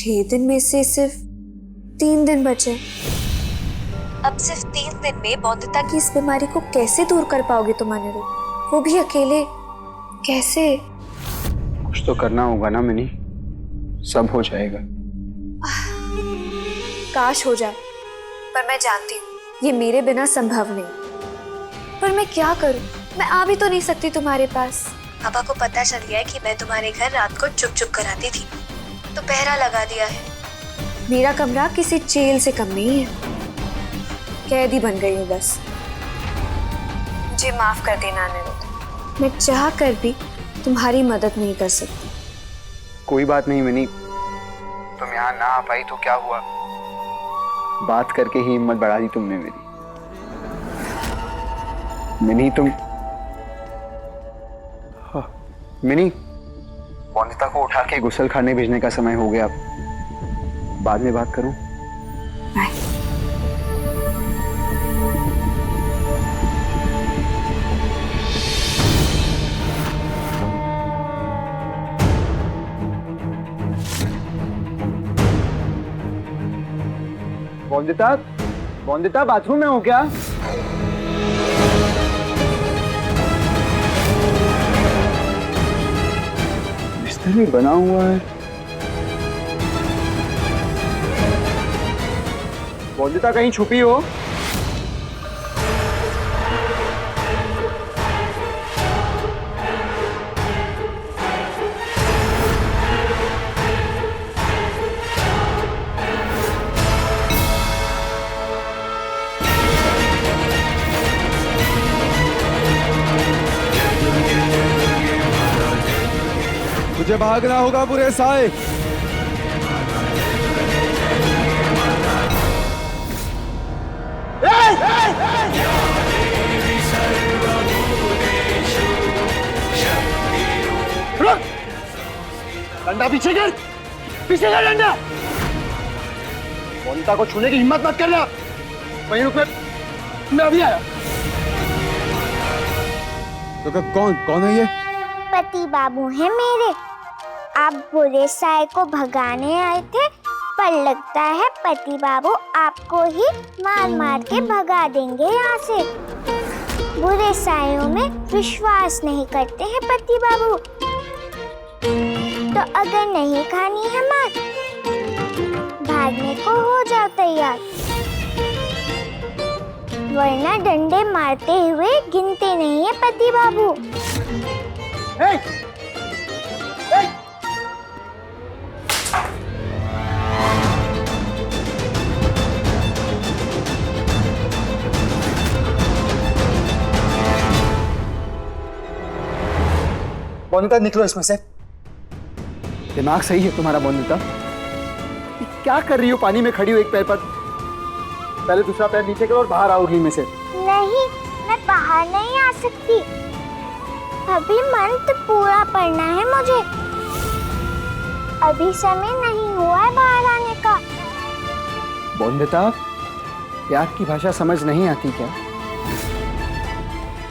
6 दिन में से सिर्फ 3 दिन बचे। अब सिर्फ 3 दिन में बौद्धता की इस बीमारी को कैसे दूर कर पाओगे तुम अनिरुद्ध? वो भी अकेले, कैसे? कुछ तो करना होगा ना मिनी, सब हो जाएगा। काश हो जाए, पर मैं जानती हूँ ये मेरे बिना संभव नहीं। पर मैं क्या करूँ? मैं आ भी तो नहीं सकती तुम्हारे पास। पापा को पता चल गया है कि मैं तुम्हारे घर रात को चुप चुप कर आती थी, तो पहरा लगा दिया है। मेरा कमरा किसी जेल से कम नहीं है। कैदी बन गई हूँ बस। मुझे माफ कर देना अनिरुद्ध, मैं चाह कर भी तुम्हारी मदद नहीं कर सकती। कोई बात नहीं मिनी, तुम यहाँ ना आ पाई तो क्या हुआ, बात करके ही हिम्मत बढ़ा दी तुमने मेरी। मिनी तुम मिनी, वंदिता को उठा के गुसल खाने भेजने का समय हो गया, बाद में बात करूं? बाय। वंदिता, वंदिता बाथरूम में हो क्या? बिस्तर भी बना हुआ है। वंदिता कहीं छुपी हो? मुझे भागना होगा बुरे साए। रुक! डंडा पीछे कर, पीछे कर डंडा। वंदिता को छूने की हिम्मत मत करना। वहीं रुक, मैं अभी आया। तो कौन कौन है ये? पति बाबू हैं मेरे। आप बुरे साए को भगाने आए थे, पर लगता है पति बाबू आपको ही मार मार के भगा देंगे यहाँ से। बुरे सायों में विश्वास नहीं करते हैं पति बाबू। तो अगर नहीं खानी है मार, भागने को हो जाओ तैयार, वरना डंडे मारते हुए गिनते नहीं है पति बाबू। Hey! Hey! वंदिता निकलो इसमें से। दिमाग सही है तुम्हारा वंदिता? क्या कर रही हो पानी में खड़ी हो एक पैर पर? पहले दूसरा पैर नीचे करो और बाहर आओ उर्ली में से। नहीं, मैं बाहर नहीं आ सकती। अभी मंत्र पूरा पढ़ना है मुझे। अभी समय नहीं हुआ है बाहर आने का। वंदिता, प्यार की भाषा समझ नहीं आती क्या?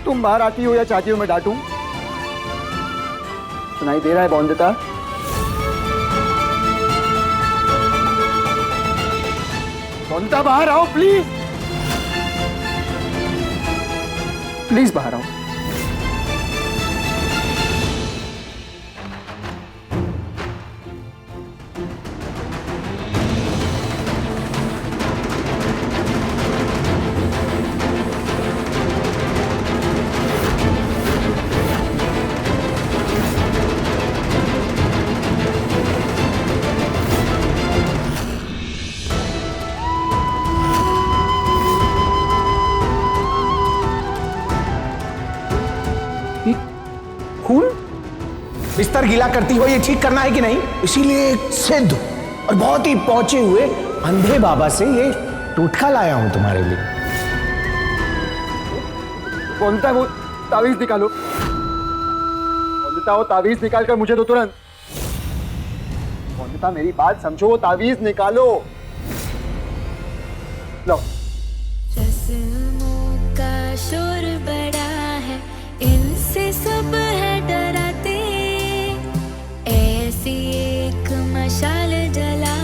तुम बाहर आती हो या चाहती हो मैं डांटूं? सुनाई दे रहा है वंदिता? वंदिता बाहर आओ प्लीज, प्लीज बाहर आओ। खून? बिस्तर गीला करती हो, ये ठीक करना है कि नहीं? इसीलिए एक सिद्ध और बहुत ही पहुंचे हुए अंधे बाबा से ये टोटका लाया हूं तुम्हारे लिए। वंदिता वो तावीज निकालो। वंदिता वो तावीज निकाल कर मुझे दो तुरंत। वंदिता मेरी बात समझो, वो तावीज निकालो। लो। रस्मों का शोर बड़ा है, इनसे सब है डराते, ऐसी एक मशाल जला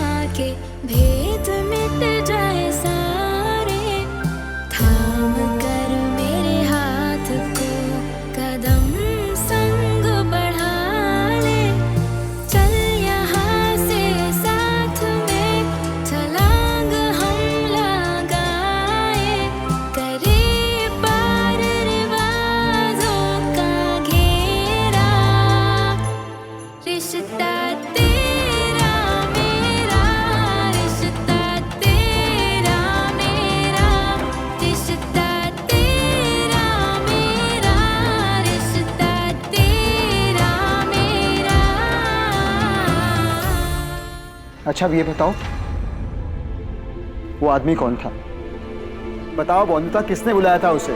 अच्छा अब ये बताओ, वो आदमी कौन था? बताओ बोंदिता, किसने बुलाया था उसे?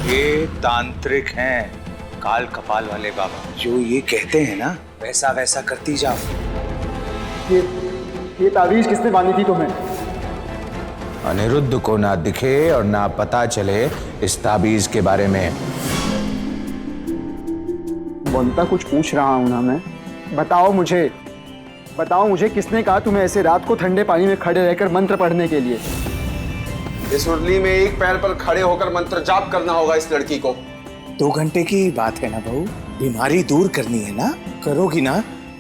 ये तांत्रिक हैं, काल कपाल वाले बाबा। जो ये कहते हैं ना वैसा वैसा करती जाओ। ये तावीज किसने बांधी थी तुम्हें? अनिरुद्ध को ना दिखे और ना पता चले इस ताबीज के बारे में। बोंदिता, कुछ पूछ रहा हूं ना मैं। बताओ मुझे किसने कहा तुम्हें ऐसे रात को ठंडे पानी में खड़े रहकर मंत्र पढ़ने के लिए? इस उर्ली में एक पैर पर खड़े होकर मंत्र जाप करना होगा इस लड़की को। 2 घंटे की बात है ना बहू, बीमारी दूर करनी है ना, करोगी ना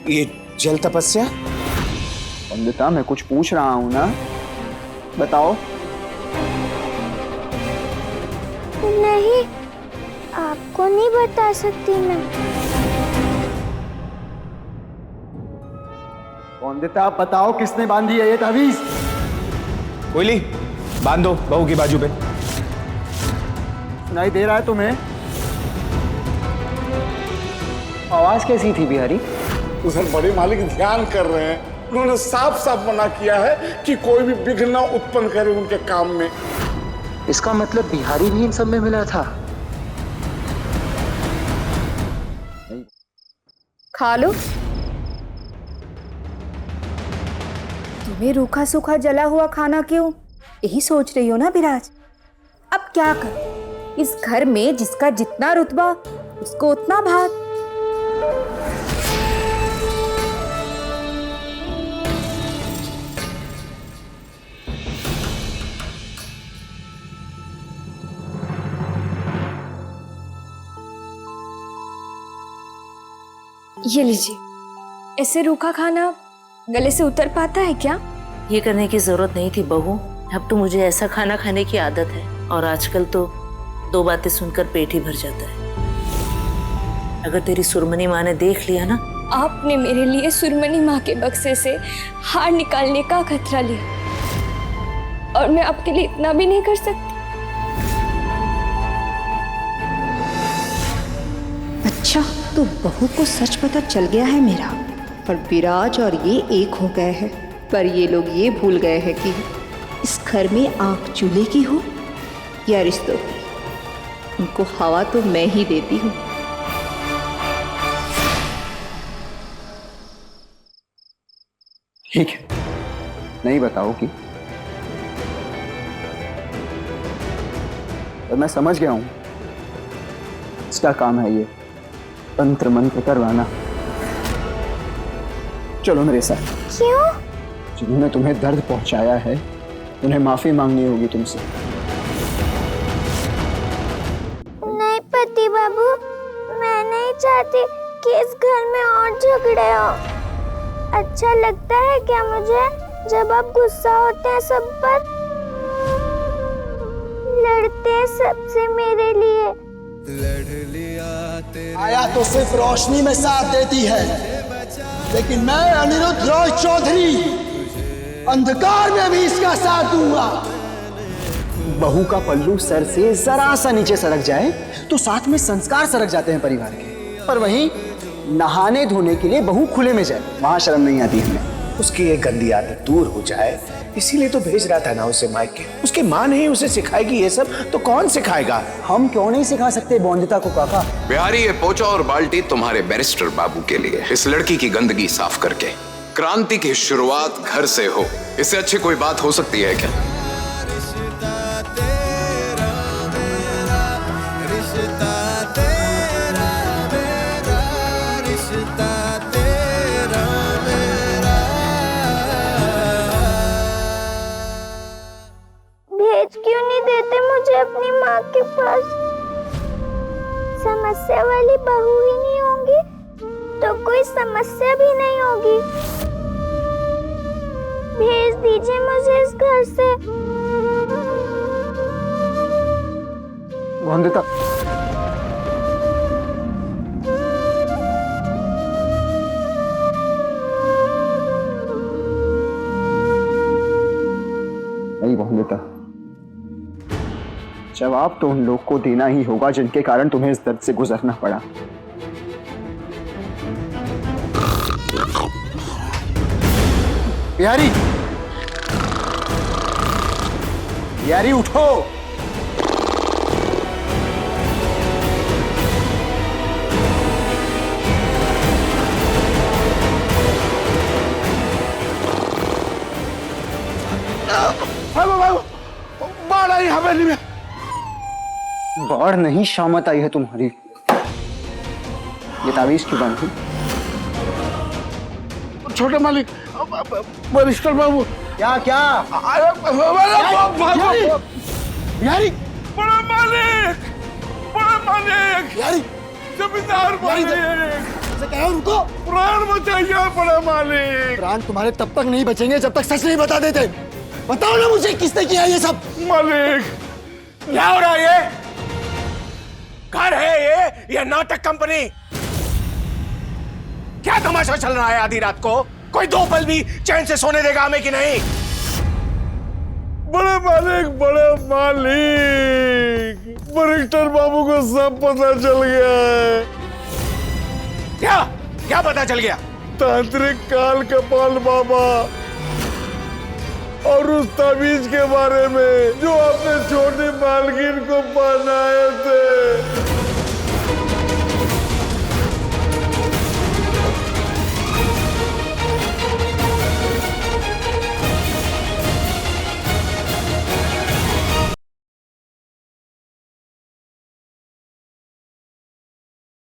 ये जल तपस्या? बोंदिता, मैं कुछ पूछ रहा हूं ना, बताओ। नहीं, आपको नहीं बता सकती मैं। बोंदिता, बताओ किसने बांधी है ये तावीज? कोयली, बांधो बहू की बाजू पे। सुनाई दे रहा है तुम्हें? आवाज कैसी थी बिहारी? उधर बड़े मालिक ध्यान कर रहे हैं। उन्होंने साफ साफ मना किया है कि कोई भी विघ्न न उत्पन्न करे उनके काम में। इसका मतलब बिहारी भी इन सब में मिला था? खा लो। तुम्हें रूखा सूखा जला हुआ खाना क्यों? यही सोच रही हो ना विराज? अब क्या कर, इस घर में जिसका जितना रुतबा उसको उतना भाग। ये लीजिए। ऐसे रूखा खाना गले से उतर पाता है क्या? ये करने की जरूरत नहीं थी बहू, अब तो मुझे ऐसा खाना खाने की आदत है और आजकल तो 2 बातें सुनकर पेट ही भर जाता है। अगर तेरी सुरमनी माँ ने देख लिया ना। आपने मेरे लिए सुरमनी माँ के बक्से से हार निकालने का खतरा लिया और मैं आपके लिए इतना भी नहीं कर सकती। अच्छा, तो बहू को सच पता चल गया है मेरा, पर विराज और ये एक हो गए हैं। पर ये लोग ये भूल गए हैं कि इस घर में आग चूल्हे की हो या रिश्तों की, उनको हवा तो मैं ही देती हूँ। ठीक है, नहीं बताओगी? तो मैं समझ गया हूं, इसका काम है ये तंत्र मंत्र करवाना। चलो मेरे साथ। क्यों? जिन्होंने तुम्हें दर्द पहुंचाया है उन्हें माफी मांगनी होगी तुमसे। नहीं पति बाबू, मैं नहीं चाहती कि इस घर में और झगड़े हो। अच्छा लगता है क्या मुझे जब आप गुस्सा होते हैं सब पर, लड़ते हैं सबसे मेरे लिए? आया तो सिर्फ रोशनी में साथ देती है, लेकिन मैं अनिरुद्ध रॉय चौधरी अंधकार में भी इसका साथ दूंगा। बहू का पल्लू सर से जरा सा नीचे सरक जाए तो साथ में संस्कार सरक जाते हैं परिवार के। पर वहीं नहाने धोने के लिए बहू खुले में जाए, वहां शर्म नहीं आती हमें। उसकी ये गंदी आदत दूर हो जाए, इसीलिए तो भेज रहा था ना उसे मायके। उसकी माँ नहीं उसे सिखाएगी ये सब तो कौन सिखाएगा? हम क्यों नहीं सिखा सकते बोंदिता को काका? बिहारी, ये पोचा और बाल्टी तुम्हारे बैरिस्टर बाबू के लिए, इस लड़की की गंदगी साफ करके। क्रांति की शुरुआत घर से हो, इससे अच्छी कोई बात हो सकती है क्या? भेज क्यों नहीं देते मुझे अपनी माँ के पास? समस्या वाली बहू ही नहीं होंगी तो कोई समस्या भी नहीं होगी। भेज दीजिए मुझे इस घर से। बोंदिता, नहीं बोंदिता, जवाब तो उन लोग को देना ही होगा जिनके कारण तुम्हें इस दर्द से गुजरना पड़ा। बिहारी, बिहारी उठो। बाढ़ आई हवेली में। बाढ़ नहीं, शामत आई है तुम्हारी। ये तावीज क्यों बांधी? छोटे मालिक, बैरिस्टर बाबू। क्या क्या? बिहारी, बड़ा मालिक, बड़ा मालिक, बिहारी, जमींदार मालिक, कहो रुको। प्राण बचाइए बड़ा मालिक। प्राण तुम्हारे तब तक नहीं बचेंगे जब तक सच नहीं बता देते। बताओ ना मुझे किसने किया ये सब? मालिक, क्या हो रहा है ये? घर है ये नाटक कंपनी? क्या तमाशा चल रहा है आधी रात को? कोई दो पल भी चैन से सोने देगा हमें कि नहीं? बड़े मालिक, बड़े मालिक, बैरिस्टर बाबू को सब पता चल गया है। क्या क्या पता चल गया? तांत्रिक काल कपाल बाबा और उस तावीज के बारे में जो आपने छोटी मालकिन को पहनाए थे।